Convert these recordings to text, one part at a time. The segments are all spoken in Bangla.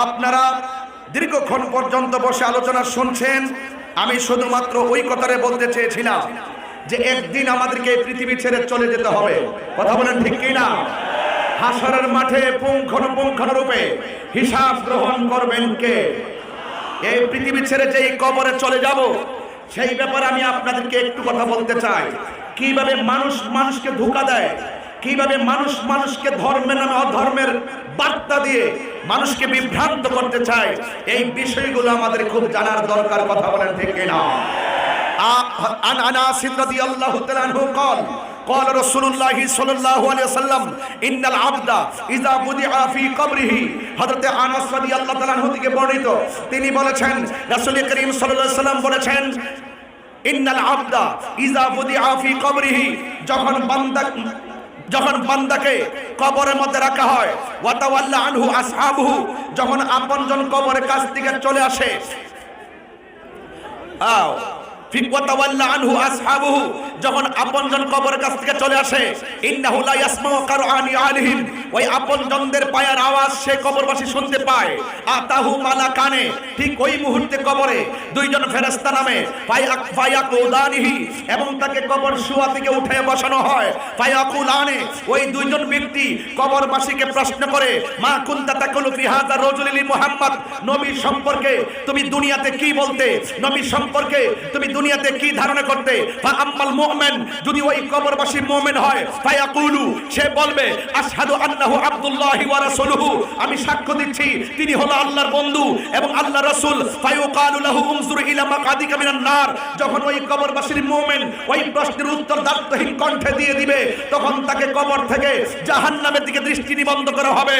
আপনারা দীর্ঘক্ষণ পর্যন্ত বসে আলোচনা শুনছেন। আমি শুধুমাত্র ওই কথাটা বলতে চেয়েছিলাম যে একদিন আমাদেরকে এই পৃথিবী ছেড়ে চলে যেতে হবে। কথা বলেন ঠিক কি না? হাসরের মাঠে পুঙ্খানুপুঙ্খানুরূপে হিসাব গ্রহণ করবেন কে? এই পৃথিবী ছেড়ে যে এই কবরে চলে যাব, সেই ব্যাপারে আমি আপনাদেরকে একটু কথা বলতে চাই। কিভাবে মানুষ মানুষকে ধোঁকা দেয়, কিভাবে মানুষ মানুষকে ধর্মের নামে অধর্মের বার্তা দিয়ে মানুষকে বিভ্রান্ত করতে চায়, এই বিষয়গুলো আমাদের খুব জানার দরকার। কথা বলেন ঠিক কিনা? আন আনাস রাদিয়াল্লাহু তাআলা আনহু قال قال رسول الله صلى الله عليه وسلم ان العبد اذا وضع في قبره। হযরত আনাস রাদিয়াল্লাহু তাআলা আনহু থেকে বর্ণিত, তিনি বলেছেন রাসূল করিম সাল্লাল্লাহু আলাইহি ওয়াসাল্লাম বলেছেন ইন্নাল আবদা ইযা ওদিআ ফি কবরিহি, যখন বান্দাকে কবরের মধ্যে রাখা হয়, ওয়া তাওয়াল্লা আনহু আসহাবুহু, যখন আপনজন কবরের কাছ থেকে চলে আসে, যখন আপনজন কবরের কাছ থেকে চলে আসে, ইন্নাহু লা ইয়াসমাউ কারআনি আলিহিম, ওই আপনজনদের পায়ের আওয়াজ সে কবরবাসী শুনতে পায়। আতাহু মালাকানে, ঠিক ওই মুহূর্তে কবরে দুইজন ফেরেশতা নামে, ফায়াকুদানিহি, এবং তাকে কবর শুয়া থেকে উঠে বসানো হয়। ফায়াকুলানে, ওই দুইজন ব্যক্তি কবরবাসীকে প্রশ্ন করে, মা কুনতা তাকুলু ফি হাযা রাজুলি মুহাম্মদ, নবী সম্পর্কে তুমি দুনিয়াতে কি বলতে, নবী সম্পর্কে তুমি দুনিয়াতে কি ধারণা করতে? ফা আম্মাল মুমিন, যদি ওই কবরবাসী মুমিন হয়, ফায়াকুলু, সে বলবে আশহাদু আন্নাহু আব্দুল্লাহি ওয়া রাসূলুহু, আমি সাক্ষ্য দিচ্ছি তিনি হলো আল্লাহর বন্ধু এবং আল্লাহর রাসূল। ফায়ুকালু লাহু উনজুর ইলা মাকাদিকা মিনান নার, যখন ওই কবরবাসীর মুমিন ওই প্রশ্নের উত্তর দায়িত্বহীন কণ্ঠে দিয়ে দিবে, তখন তাকে কবর থেকে জাহান্নামের দিকে দৃষ্টি নিবদ্ধ করা হবে।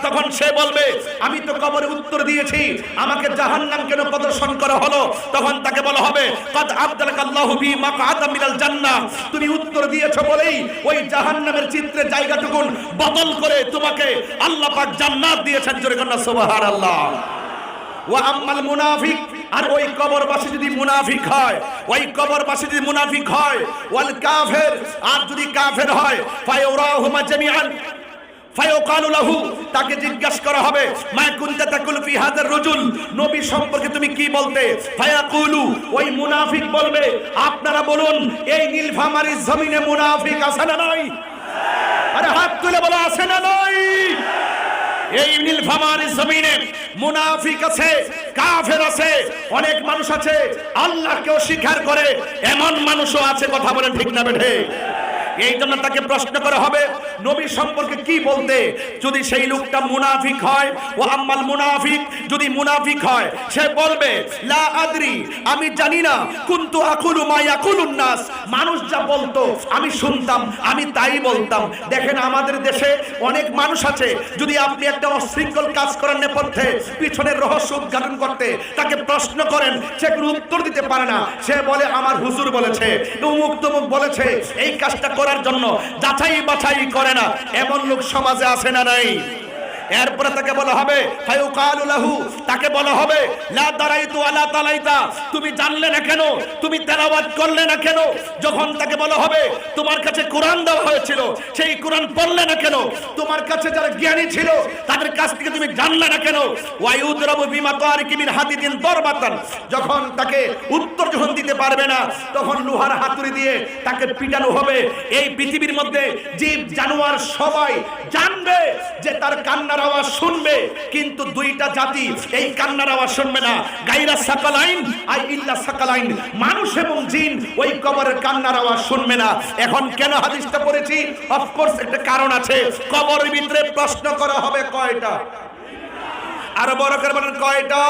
তখন সে বলবে আমি তো কবরে উত্তর দিয়েছি, আমাকে জাহান্নাম কেন প্রদর্শন করা হলো? তখন তাকে বলা হবে কাদ আবদালাকাল্লাহু বি মাকআদা মিনাল জান্নাহ, তুমি উত্তর দিয়েছো বলেই ওই জাহান্নামের চিত্রে জায়গাটুকুন বদল করে তোমাকে আল্লাহ পাক জান্নাত দিয়েছেন। জোরে কন্না সুবহানাল্লাহ। ওয়া আম্মাল মুনাফিক, আর ওই কবরবাসী যদি মুনাফিক হয়, ওই কবরবাসী যদি মুনাফিক হয়, ওয়াল কাফির, আর যদি কাফের হয়, ফায়ুরাহুমা জামিআন, ফায়ুকালু লাহু, তাকে জিজ্ঞাসা করা হবে মা কুনতা তাকুলু ফি হাযার রাজুল, নবী সম্পর্কে তুমি কি বলতে? ফায়াকুলু, ওই মুনাফিক বলবে আপনারা বলুন এই নীলফামারীর জমিনে মুনাফিক আছে না নাই? আরে হাত তুলে বলো আছে না নাই? এই নীলফামারীর জমিনে মুনাফিক আছে, কাফের আছে, অনেক মানুষ আছে আল্লাহকে অস্বীকার করে, এমন মানুষও আছে। কথা বলেন ঠিক না বেঠে? এই জন্য তাকে প্রশ্ন করা হবে নবী সম্পর্কে কি বলতে। যদি সেই লোকটা মুনাফিক হয়, ও আম্মাল মুনাফিক, যদি মুনাফিক হয়, সে বলবে লা আদরি, আমি জানি না, কুনতু আকুলু মা ইয়াকুলুন নাস, মানুষ যা বলতো আমি শুনতাম, আমি তাই বলতাম। দেখেন আমাদের দেশে অনেক মানুষ আছে, যদি আপনি একটা অশৃঙ্খল কাজ করার নেপথ্যে পিছনের রহস্য উদ্ঘাটন করতে তাকে প্রশ্ন করেন, সে কোনো উত্তর দিতে পারে না। সে বলে আমার হুজুর বলেছে, অমুক তমুক বলেছে, এই কাজটা করার জন্য যাচাই বাছাই করে না। এমন লোক সমাজে আছে না নাই? এরপরে তাকে বলা হবে ফায়ুকালু লাহু, তাকে বলা হবে লা দারাইতু আলা তালাইতা, তুমি জানলে না কেন, তুমি তেলাওয়াত করলে না কেন? যখন তাকে বলা হবে তোমার কাছে কোরআন দেওয়া হয়েছিল, সেই কোরআন পড়লে না কেন? তোমার কাছে যারা জ্ঞানী ছিল তাদের কাছ থেকে তুমি জানলে না কেন? ওয়ায়ুদরাবু বিমাতারিকি মিন হাদিদিন দরবাতান, যখন তাকে উত্তর যখন দিতে পারবে না, তখন লোহার হাতুড়ি দিয়ে তাকে পিটানো হবে। এই পৃথিবীর মধ্যে জীব জানোয়ার সবাই জানবে যে তার কান্নার আওয়াজ শুনবে, কিন্তু দুইটা জাতি এই কান্নার আওয়াজ শুনবে না। গায়রা সাকালাইন আই ইল্লা সাকালাইন, মানুষ এবং জিন ওই কবরের কান্নার আওয়াজ শুনবে না। এখন কেন হাদিসটা পড়েছি? অফকোর্স একটা কারণ আছে। কবরের ভিতরে প্রশ্ন করা হবে কয়টা? আরো বড় করে বলেন কয়টা?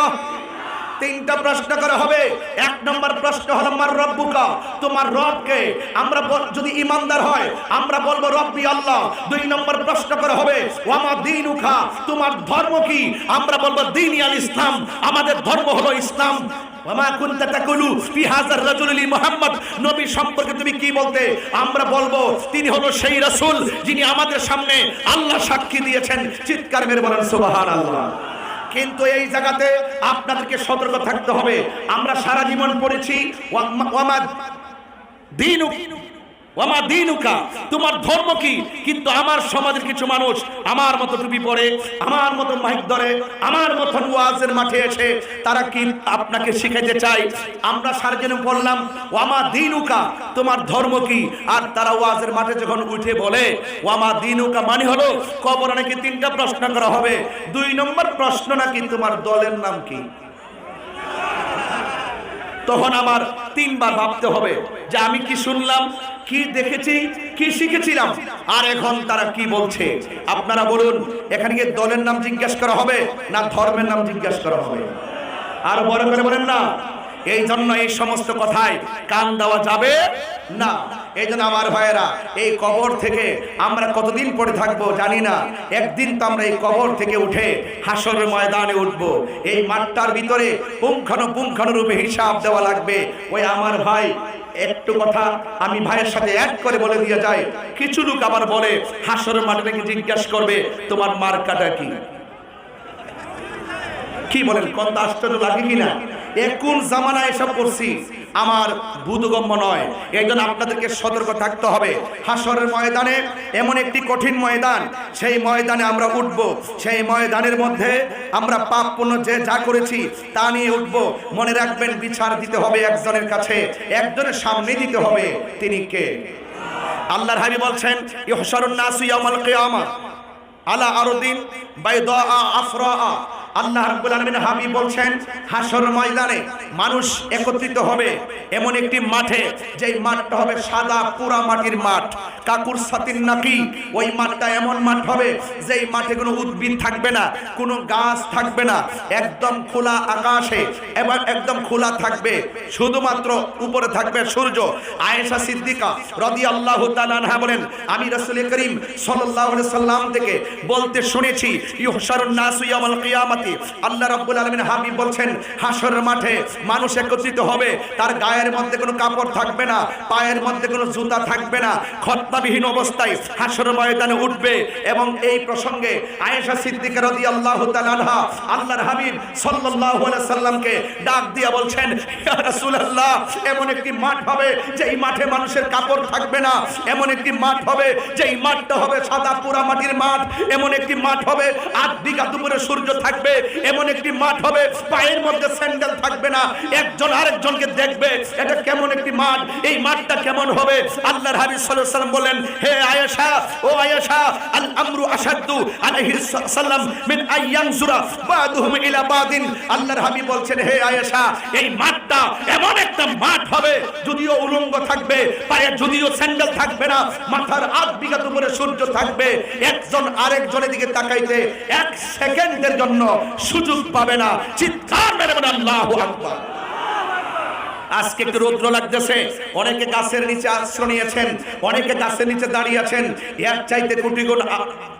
তিনটা প্রশ্ন করা হবে। এক নম্বর প্রশ্ন হলো মার রব্বুকা, তোমার রবকে? আমরা যদি ইমানদার হয় আমরা বলবো রব্বি আল্লাহ। দুই নম্বর প্রশ্ন করা হবে ওয়ামা দীনুকা, তোমার ধর্ম কি? আমরা বলবো দীনি আল ইসলাম, আমাদের ধর্ম হলো ইসলাম। ওয়ামা কুনতা তাকুলু ফি হাযার রাজুলি মুহাম্মদ, নবী সম্পর্কে তুমি কি বলতে? আমরা বলবো তিনি হলো সেই রাসূল যিনি আমাদের সামনে আল্লাহ সাক্ষী দিয়েছেন। চিৎকার মেরে বলেন সুবহানাল্লাহ। কিন্তু এই জায়গাতে আপনাদেরকে সতর্ক থাকতে হবে। আমরা সারা জীবন পড়েছি ওয়ামা দীনুক, ওয়ামা দীনুকা, তোমার ধর্ম কি? কিন্তু আমার সমাজের কিছু মানুষ আমার মতো টুপি পরে, আমার মতো মাইক ধরে, আমার মতো ওয়াজের মাঠে এসে তারা কি আপনাকে শিখাইতে চায়? আমরা সারাদিন বললাম ওয়ামা দীনুকা, তোমার ধর্ম কি? আর তারা ওয়াজের মাঠে যখন উঠে বলে ওয়ামা দীনুকা মানে হলো কবরে নাকি 3টা প্রশ্ন করা হবে। 2 নম্বর প্রশ্ন নাকি তোমার দলের নাম কি? তখন আমার 3 বার ভাবতে হবে যে আমি কি শুনলাম, কি দেখেছি, কি শিখেছিলাম, আর এখন তারা কি বলছে। আপনারা বলুন, এখানে কি দলের নাম জিজ্ঞাসা করা হবে না ধর্মের নাম জিজ্ঞাসা করা হবে? আর বড় করে বলেন না। এই জন্য এই সমস্ত কথায় কান দেওয়া যাবে না। এই জন্য আমার ভাইয়েরা, এই কবর থেকে আমরা কতদিন পরে থাকবো জানি না। একদিন তো আমরা এই কবর থেকে উঠে হাসরের ময়দানে উঠবো। এই মাঠটার ভিতরে পুঙ্খানুপুঙ্খানুরূপে হিসাব দেওয়া লাগবে। ওই আমার ভাই একটু কথা আমি ভাইয়ের সাথে অ্যাড করে বলে দিয়ে যাই। কিছু লোক আবার বলে হাসরের মাঠে নাকি জিজ্ঞাসা করবে তোমার মার্কাটা কি? কি বলেন, কত আশ্চর্য লাগে কিনা? এখন জামানায় এসব করছি আমার বোধগম্য নয়। এই জন্য আপনাদেরকে সতর্ক থাকতে হবে। হাসরের ময়দানে এমন একটি কঠিন ময়দান, সেই ময়দানে আমরা উঠবো। সেই ময়দানের মধ্যে আমরা পাপ পুণ্য যে যা করেছি তা নিয়ে উঠবো। মনে রাখবেন, বিচার দিতে হবে একজনের কাছে, একজনের সামনে দিতে হবে। তিনি কে? আল্লাহর হাবিব বলছেন ইহশারুন নাসু ইয়াউমাল কিয়ামা আলা আরদিন বাইদা আফরা। আল্লাহ রাব্বুল আলামিন হাবিব বলছেন হাসর ময়দানে মানুষ একত্রিত হবে এমন একটি মাঠে, যেই মাঠটা হবে সাদা পুরা মাটির মাঠ, কাকুর সাতিন নাকি। ওই মাঠটা এমন মাঠ হবে যেই মাঠে কোনো উদ্ভিদ থাকবে না, কোনো গাছ থাকবে না, একদম খোলা আকাশে এবং একদম খোলা থাকবে, শুধুমাত্র উপরে থাকবে সূর্য। আয়েশা সিদ্দিকা রাদিয়াল্লাহু তাআলা আনহা বলেন আমি রাসূল করিম সাল্লাল্লাহু আলাইহি সাল্লাম থেকে বলতে শুনেছি ইহশারুন নাসু ইয়াউমাল কিয়ামাতি। আল্লাহ রাব্বুল আলামিন হাবিব বলছেন হাসরের মাঠে মানুষ একত্রিত হবে, তার গায়ের মধ্যে কোনো কাপড় থাকবে না, পায়ের মধ্যে কোনো জুতা থাকবে না, খতনাবিহীন অবস্থায় হাসরের ময়দানে উঠবে। এবং এই প্রসঙ্গে আয়েশা সিদ্দিকা রাদিয়াল্লাহু তাআলা আনহা আল্লাহর হাবিব সাল্লাল্লাহু আলাইহি সাল্লামকে ডাক দিয়ে বলছেন ইয়া রাসূলুল্লাহ, এমন একটি মাঠ হবে যেই মাঠে মানুষের কাপড় থাকবে না, এমন একটি মাঠ হবে যেই মাঠটা হবে সাদা পুরা মাটির মাঠ, এমন একটি মাঠ হবে 8 বিঘা দুপুরে সূর্য থাকবে, এমন একটি মাঠ হবে পায়ের মধ্যে স্যান্ডেল থাকবে না, একজন আরেকজনকে দেখবে। এটা কেমন একটি মাঠ, এই মাঠটা কেমন হবে? আল্লাহর হাবিব সাল্লাল্লাহু আলাইহি ওয়াসাল্লাম বলেন হে আয়েশা, ও আয়েশা, আল আমরু আশাদ্দু আলাইহি সাল্লাম মিন আইয়ানজুরা বাদুহুম ইলা বাদিন। আল্লাহর হাবিব বলছেন হে আয়েশা, এই মাঠটা এমন একটা মাঠ হবে যদিও উলঙ্গ থাকবে, পায়ে যদিও স্যান্ডেল থাকবে না, মাথার 8 বিঘা উপরে সূর্য থাকবে, একজন আরেকজনের দিকে তাকাইতে 1 সেকেন্ডের জন্য সুযোগ পাবে না। চিৎকার মেরে বলেন আল্লাহু আকবার। আজকে একটু রৌদ্র লাগতেছে, অনেকে গাছের নিচে আশ্রয় নিয়েছেন, অনেকে গাছের নিচে দাঁড়িয়ে আছেন, এর চাইতে কোটি গুণ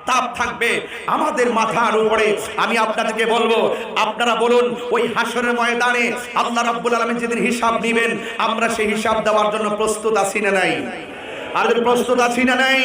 তাপ থাকবে আমাদের মাথার উপরে। আমি আপনাদেরকে বলবো, আপনারা বলুন ওই হাসরের ময়দানে আল্লাহ রাব্বুল আলামিন যেদিন হিসাব নেবেন, আমরা সেই হিসাব দেওয়ার জন্য প্রস্তুত আছি না নাই? আর প্রস্তুত আছি না নাই?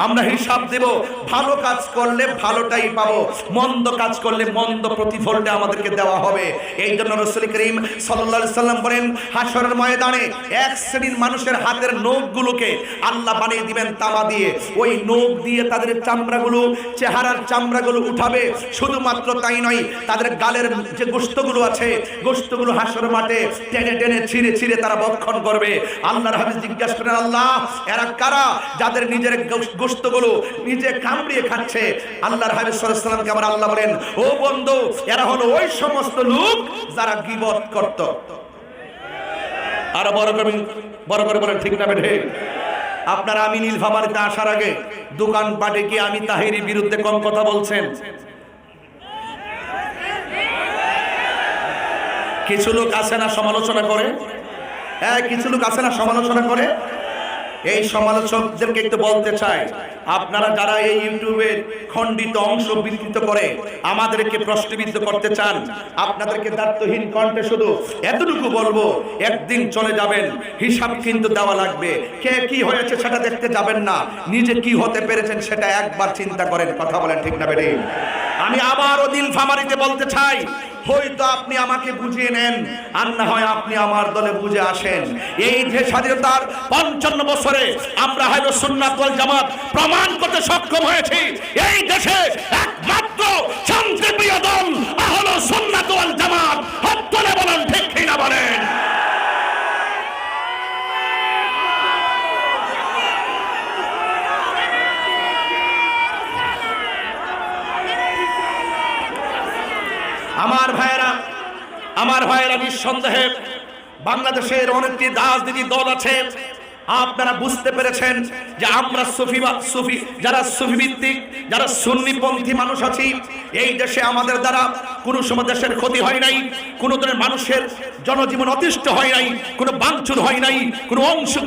আমরা হিসাব দেব। ভালো কাজ করলে ভালোটাই পাবো, মন্দ কাজ করলে মন্দ প্রতিফলটা আমাদেরকে দেওয়া হবে। এই জন্য রাসূল করিম সাল্লাল্লাহু আলাইহি সাল্লাম বলেন হাসরের ময়দানে এক শ্রেণীর মানুষের হাতের নখগুলোকে আল্লাহ বানিয়ে দিবেন তামা দিয়ে। ওই নখ দিয়ে তাদের চামড়াগুলো, চেহারার চামড়াগুলো উঠাবে। শুধুমাত্র তাই নয়, তাদের গালের যে গোশতগুলো আছে, গোশতগুলো হাসরের মাঠে টেনে টেনে ছিঁড়ে ছিঁড়ে তারা ভক্ষণ করবে। আল্লাহর হাবিব জিজ্ঞাসা করেন আল্লাহ, এরা কারা যাদের নিজের গোশতগুলো নিজে কামড়িয়ে খাচ্ছে? আল্লাহর হাবিব সাল্লাল্লাহু আলাইহি ওয়াসাল্লামকে আমার আল্লাহ বলেন ও বন্ধু, এরা হলো ওই সমস্ত লোক যারা গীবত করত। আর বড় করে বলেন ঠিক না বেঠে? আপনারা আমি নীলফামারীতে আসার আগে দোকানপাটে কি আমি তাহিরির বিরুদ্ধে কম কথা বলছেন? কিছু লোক আছে না সমালোচনা করে? হ্যাঁ, কিছু লোক আছে না সমালোচনা করে? এই সমালোচকদেরকে একটু বলতে চাই, আপনারা যারা এই ইউটিউবের খণ্ডিত অংশ বিকৃত করে আমাদেরকে প্রশ্নবিদ্ধ করতে চান, আপনাদেরকে দায়িত্বহীন কণ্ঠে শুধু এতটুকু বলবো, একদিন চলে যাবেন, হিসাব কিন্তু দেওয়া লাগবে। কে কি হয়েছে সেটা দেখতে যাবেন না, নিজে কি হতে পেরেছেন সেটা একবার চিন্তা করেন। কথা বলেন ঠিক না বেঠিক? আমি আবারও নীলফামারীতে বলতে চাই, হয়তো আপনি আমাকে বুঝিয়ে নেন, আর না হয় আপনি আমার দলে বুঝে আসেন। এই যে স্বাধীনতার 55 বছরে আমরা আহলে সুন্নাত ওয়াল জামাত প্রমাণ করতে সক্ষম হয়েছি এই দেশে একমাত্র শান্তিপ্রিয় দল আহলে সুন্নাত ওয়াল জামাত। হত্যা বলেন, ঠিক কিনা বলেন? আমার ভাইয়েরা নিঃসন্দেহে বাংলাদেশের অনেকটি রাজনীতি দল আছে। আপনারা বুঝতে পেরেছেন যে আমরা সুফি যারা সুফি ভিত্তিক, যারা সুন্নিপন্থী মানুষ আছি, এই দেশে আমাদের দ্বারা কোনো সময় দেশের ক্ষতি হয় নাই, কোনো ধরনের মানুষের জনজীবন অতিষ্ঠ হয় নাই, কোনো ভাঙচুর হয় নাই, কোনো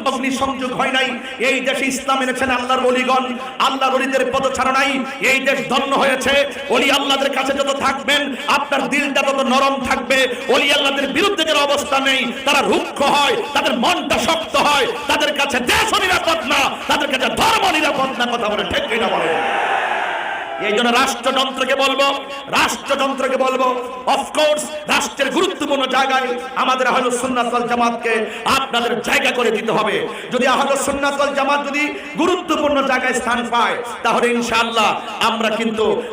অগ্নি সংযোগ হয় নাই। এই দেশে ইসলাম এনেছেন আল্লাহর ওলিগণ, আল্লাহর ওলিদের পদচারণা নাই। এই দেশ ধন্য হয়েছে। ওলি আল্লাহদের কাছে যত থাকবেন আপনার দিলটা তত নরম থাকবে। ওলি আল্লাহদের বিরুদ্ধে যারা অবস্থান নেই তারা রুক্ষ হয়, তাদের মনটা শক্ত হয়, তাদের কাছে দেশ নিরাপদ না, তাদের কাছে ধর্ম নিরাপদ না। কথা বলে ঠিক কিনা বলে? এই জন্য রাষ্ট্রযন্ত্রকে বলবো অফকোর্স রাষ্ট্রের গুরুত্বপূর্ণ জায়গায় আমাদের আহলে সুন্নাত ওয়াল জামাতকে আপনাদের জায়গা করে দিতে হবে। যদি আহলে সুন্নাত ওয়াল জামাত যদি গুরুত্বপূর্ণ জায়গায় স্থান পায় তাহলে ইনশাআল্লাহ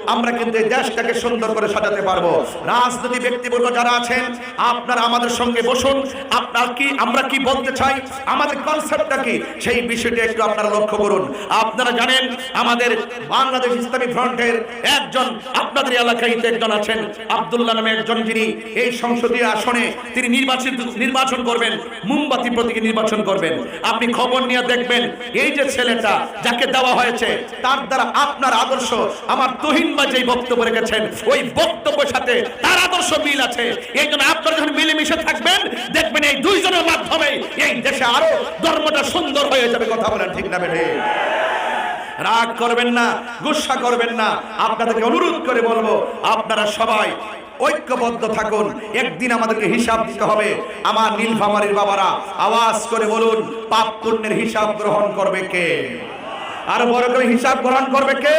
আমরা কিন্তু এই দেশটাকে সুন্দর করে সাজাতে পারবো। রাজনৈতিক ব্যক্তিবর্গ যারা আছেন আপনারা আমাদের সঙ্গে বসুন। আমরা কি বলতে চাই, আমাদের কনসেপ্টটা কি, সেই বিষয়টা একটু আপনারা লক্ষ্য করুন। আপনারা জানেন আমাদের বাংলাদেশ ইসলামী ফ্রন্ট একজন আপনাদের এলাকায় একজন আছেন আব্দুল্লাহ নামে একজন, যিনি এই সংসদীয় আসনে তিনি নির্বাচন করবেন, মোমবাতি প্রতীকে নির্বাচন করবেন। আপনি খবর নিয়ে দেখবেন এই যে ছেলেটা যাকে দেওয়া হয়েছে তার দ্বারা আপনার আদর্শ, আমার তুহিন ভাই যেই বক্তব্য রেখেছেন ওই বক্তব্যের সাথে তার আদর্শ মিল আছে। এই জন্য আপনারা যখন মিলেমিশে থাকবেন দেখবেন এই দুইজনের মাধ্যমে এই দেশে আরো ধর্মটা সুন্দর হয়ে যাবে। কথা বলেন ঠিক না বেঠে? রাগ করবেন না, গুসা করবেন না। আপনাদেরকে অনুরোধ করে বলবো আপনারা সবাই ঐক্যবদ্ধ থাকুন। একদিন আমাদেরকে হিসাব দিতে হবে। আমার নীলফামারীর বাবারা আওয়াজ করে বলুন, পাপ পুণ্যের হিসাব গ্রহণ করবে কে? আর বড় করে হিসাব গ্রহণ করবে কে?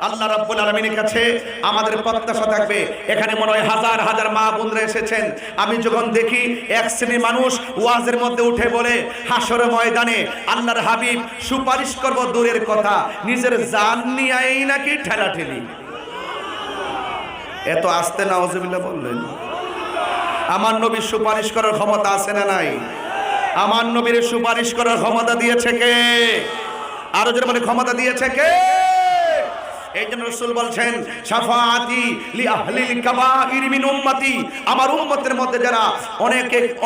আল্লাহ রাব্বুল আলামিনের কাছে আমাদের প্রত্যাশা থাকবে। এখানে মনে হয় হাজার হাজার মা বোনরা এসেছেন। আমি যখন দেখি এক শ্রেণীর মানুষ ওয়াজের মধ্যে উঠে বলে হাসরের ময়দানে আল্লাহর হাবিব সুপারিশ করব দূরের কথা, নিজের জান নিয়েই নাকি ঠেলাঠেলি। এত আস্তে নাউজুবিল্লাহ বললেন? আমার নবী সুপারিশ করার ক্ষমতা আছে না নাই? আমার নবীর সুপারিশ করার ক্ষমতা দিয়েছে কে? আরো জোরে বলে, ক্ষমতা দিয়েছে কে? এই জন্য রাসূল বলছেন শাফাআতি লি আহলিল কাবাইর মিন উম্মতি, আমার উম্মতের মধ্যে যারা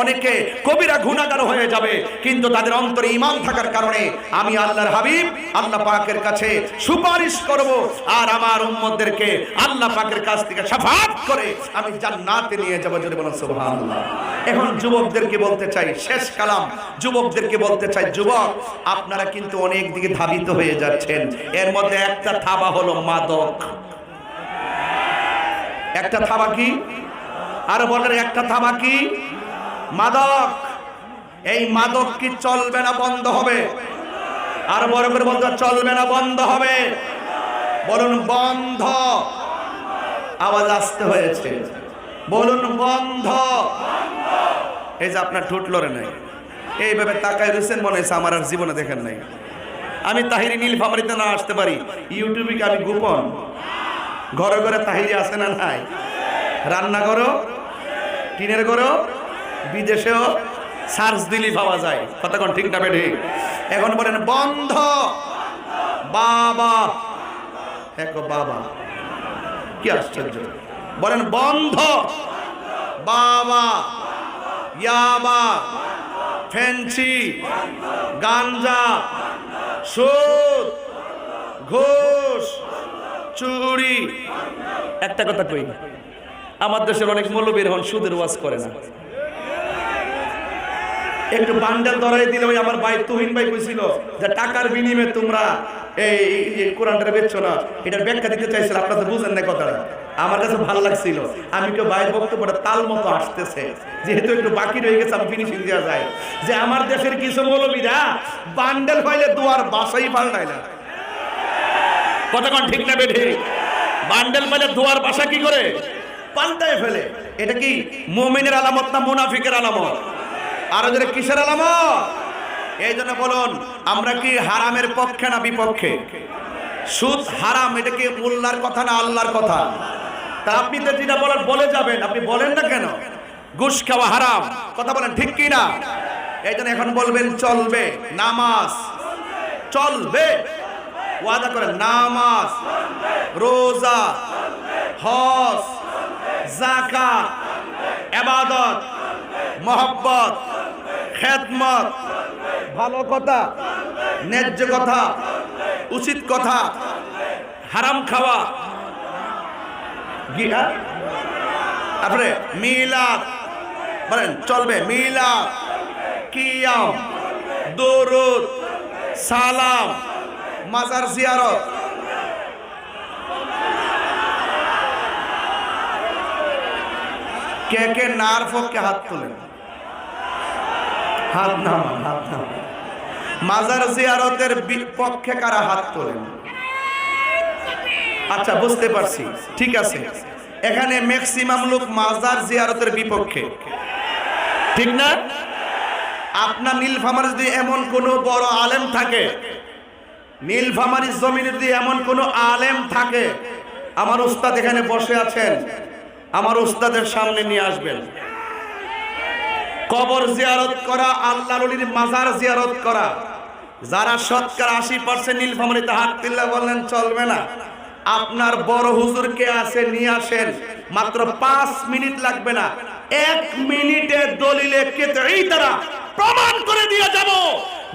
অনেকে কবিরা গুনাহগার হয়ে যাবে কিন্তু তাদের অন্তরে ঈমান থাকার কারণে আমি আল্লাহর হাবিব আল্লাহ পাকের কাছে সুপারিশ করব, আর আমার উম্মতদেরকে আল্লাহ পাকের কাছ থেকে শাফাআত করে আমি জান্নাতে নিয়ে যাব। যদি বলেন সুবহানাল্লাহ। এখন যুবকদেরকে বলতে চাই, শেষ কালাম, যুবকদেরকে বলতে চাই, যুবক আপনারা কিন্তু অনেক দিকে ধাবিত হয়ে যাচ্ছেন। এর মধ্যে একটা থাবা হলো মাদক। একটা থাবা কি? আর বলেন একটা থাবা কি? মাদক। এই মাদক কি চলবে না বন্ধ হবে? আর বড় করে বলতে, চলবে না বন্ধ হবে? বলুন বন্ধ। আওয়াজ আসতে হয়েছে, বলুন বন্ধ। এই যে আপনার ঠোঁট লড়ে নাই, এইভাবে তাকায় রয়েছেন মনে হয়েছে আমার আর জীবনে দেখেন নাই। আমি তাহিরি নীলফামারীতে না আসতে পারি, ইউটিউবে কি আমি গোপন? ঘরে ঘরে তাহিরি আছে না নাই? রান্না করো, টিনের করো, বিদেশেও সার্চ দিলি পাওয়া যায়। কথা কোন ঠিক না বেঠি? এখন বলেন বন্ধ। বাবা, এক বাবা, কি আশ্চর্য! বলেন বন্ধ। বাবা, ইয়াবা, ফেন্সি, গাঞ্জা, সুদ, ঘুষ, চুরি। একটা কথা কই, আমার দেশের অনেক মৌলবীর হন সুদের ওয়াজ করে না। একটু বান্ডেল ধরাই দিলে ওই আমার ভাই তুহিন ভাই কইছিল যে টাকার বিনিময়ে তোমরা এই কোরআনটা বেচছো না, এটার ব্যাখ্যা দিতে চাইছিল। আপনারা বুঝেন না কথাটা, আমার কাছে ভালো লাগছিল। আমি কেউ ভাইয়ের বক্তব্যটা তাল মতো আসতেছে, যেহেতু একটু বাকি রয়ে গেছে আমি ফিনিশিং দেওয়া যায় যে আমার দেশের কিছু মৌলবীরা বান্ডেল পাইলে দুয়ার বাসাই পাল্টায় না। কথা কোন ঠিক না বেঠি? বান্ডেল পাইলে দুয়ার বাসা কি করে? পাল্টায় ফেলে। এটা কি মুমিনের আলামত না মুনাফিকের আলামত? আর ওদের কিসের আলামত? এই জন্য বলুন, আমরা কি হারামের পক্ষে না বিপক্ষে? সুদ হারাম, এটা কি আল্লাহর কথা না আল্লাহর কথা? তা আপনি তো যেটা বলার বলে যাবেন, আপনি বলেন না কেন? ঘুষ খাওয়া হারাম, কথা বলেন ঠিক কি না? এই জন্য এখন বলবেন চলবে, নামাজ চলবে, ওয়াদা করেন নামাজ, রোজা, হজ, যাকাত, ইবাদত, মহব্বত, খেদমত, ভালো কথা, ন্যায্য কথা, উচিত কথা, হারাম খাওয়া, তারপরে মিলাদ, বলেন চলবে, মিলাদ, কিয়াম, দরুদ, সালাম, মাজার জিয়ারত। কে কে নার পক্ষে হাত তোলেন? হাত নামান, হাত নামান। মাজার জিয়ারতের পক্ষে কারা হাত তোলেন? আচ্ছা বুঝতে পারছি, ঠিক আছে। এখানে ম্যাক্সিমাম লোক মাজার জিয়ারতের বিপক্ষে, ঠিক না? আপনার নীলফামারী যদি এমন কোন বড় আলেম থাকে, নীলফামারী জমিনে যদি এমন কোন আলেম থাকে, আমার উস্তাদ এখানে বসে আছেন, আমার উস্তাদের সামনে নিয়ে আসবেন। কবর জিয়ারত করা, আল্লাহর ওলির মাজার জিয়ারত করা, যারা শতকরা 80% নীলফামারীতে হাত তুললে বললেন চলবে না, আপনার বড় হুজুর কে আছে নিয়ে আসেন, মাত্র 5 মিনিট লাগবে না, 1 মিনিটে দলিলে কেতই তারা প্রমাণ করে দিয়ে যাব,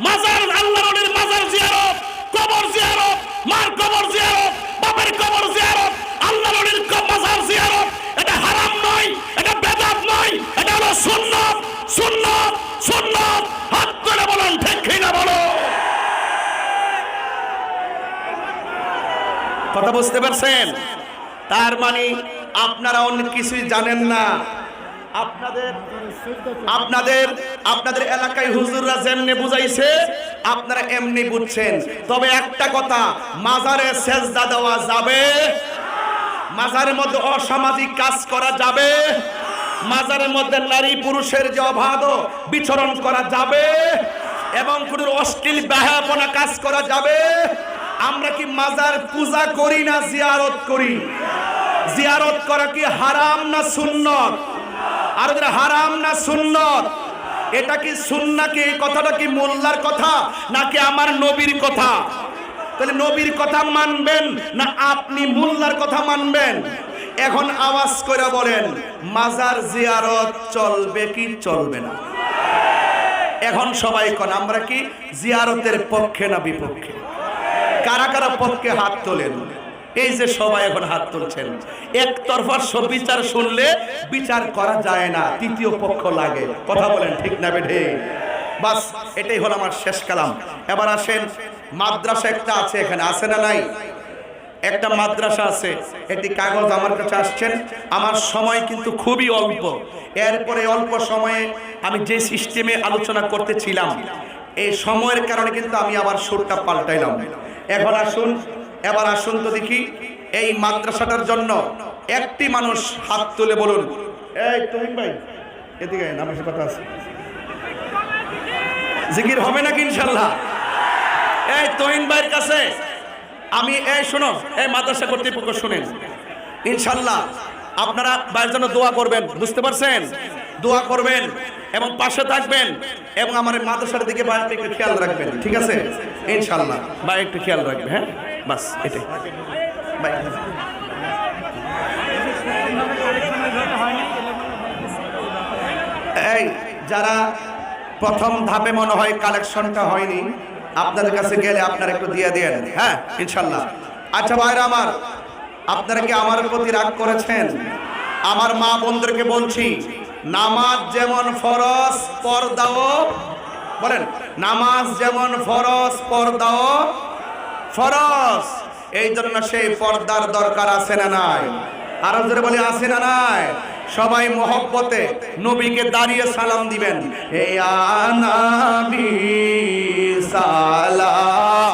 মাজার, আল্লাহর ওলির মাজার জিয়ারত, কবর জিয়ারত, মার কবর জিয়ারত, বাপের কবর জিয়ারত, আল্লাহর ওলির মাজার জিয়ারত, এটা হারাম নয়, এটা বেদাত নয়, এটা হলো সুন্নাত, সুন্নাত, সুন্নাত। হাত তুলে বলেন ঠিক কি না বলো? কথা বুঝতে পারছেন? তার মানে আপনারা অন্য কিছুই জানেন না। আপনাদের এলাকায় হুজুররা যেমনি বুঝাইছে আপনারা এমনি বুঝছেন। তবে একটা কথা, মাজারে সেজদা দেওয়া যাবে, মাজারের মধ্যে অসামাজিক কাজ করা যাবে, মাজারের মধ্যে নারী পুরুষের যে অবাধ বিচরণ করা যাবে, এবং কোন অশ্লীল বেহায়াপনা কাজ করা যাবে। আমরা কি মাজার পূজা করি না জিয়ারত করি? জিয়ারত করা কি হারাম না সুন্নত? আর হারাম না সুন্নত? এটা কি সুন্নাহ, কি এই কথাটা কি মোল্লার কথা নাকি আমার নবীর কথা? তাহলে নবীর কথা মানবেন না আপনি মোল্লার কথা মানবেন? এখন আওয়াজ করে বলেন, মাজার জিয়ারত চলবে কি চলবে না? এখন সবাই কোন আমরা কি জিয়ারতের পক্ষে না বিপক্ষে? কারা কারা পক্ষে হাত তোলেন? এই যে সবাই এখন হাত তুলছেন। একতরফা সব বিচার শুনলে বিচার করা যায় না, তৃতীয় পক্ষ লাগে। কথা বলেন ঠিক না বেঠে? বাস এটাই হলো আমার শেষ কালাম। এবার আসেন, মাদ্রাসা একটা আছে এখানে, আছে না নাই? একটা মাদ্রাসা আছে, একটি কাগজ আমার কাছে আসছেন। আমার সময় কিন্তু খুবই অল্প, এরপরে অল্প সময়ে আমি যে সিস্টেমে আলোচনা করতেছিলাম এই সময়ের কারণে কিন্তু আমি আবার সুরটা পাল্টাইলাম। এখন আসুন, এবার আসুন তো দেখি, এই মাদ্রাসাটার জন্য একটি মানুষ হাত তুলে বলুন। এই তুহিন ভাই এদিকে আমার কথা আছে, জিকির হবে নাকি ইনশাল্লাহ? এই তুহিন ভাইয়ের কাছে আমি, এই শোনো, এই মাদ্রাসা কর্তৃপক্ষ শুনেন, ইনশাল্লাহ আপনারা ভাইয়ের জন্য দোয়া করবেন, বুঝতে পারছেন? দোয়া করবেন এবং পাশে থাকবেন, এবং আমার মাদ্রাসার দিকে ভাই একটু খেয়াল রাখবেন, ঠিক আছে? ইনশাল্লাহ ভাই একটু খেয়াল রাখবে, হ্যাঁ বাস এটাই। এই যারা প্রথম ধাপে মনে হয় কালেকশনটা হয়নি, আপনাদের কাছে গেলে আপনারা একটু দিয়ে দেন, হ্যাঁ ইনশাল্লাহ। আচ্ছা ভাইরা আমার, আপনারা কি আমার প্রতি রাগ করেছেন? আমার মা বোনদেরকে বলছি, নামাজ যেমন ফরজ, পর্দাও, বলেন নামাজ যেমন ফরজ, পর্দাও ফরজ। এই জন্য সেই পর্দার দরকার আছে না নাই? আরো জোরে বলি আছে না নাই? সবাই মহব্বতে নবীকে দাঁড়িয়ে সালাম দিবেন, হে নবী সালাম।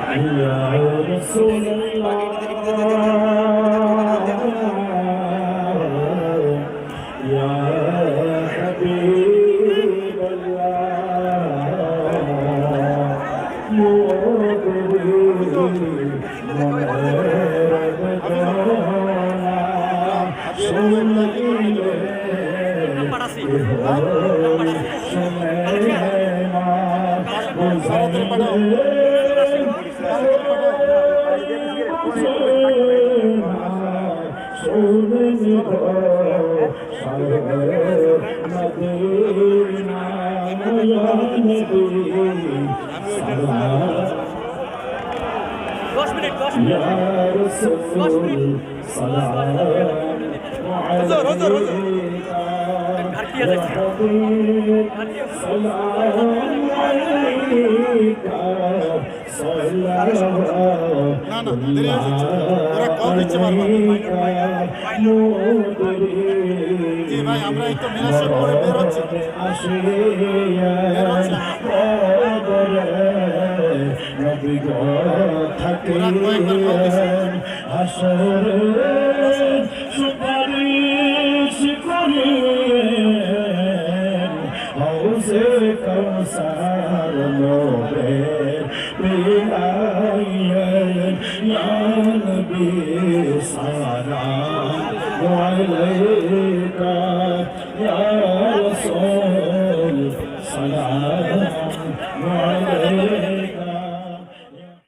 يا رسول الله يا حبيب الله يا رسول صلاة عليك سلام عليك صلى ভাই আমরা এই তো মিলাশের পরে বের হচ্ছি সুপারিশ করে হৌসে কৌসার নবে বিলাইয়েন ইয়া নবী সালাম আলাইহি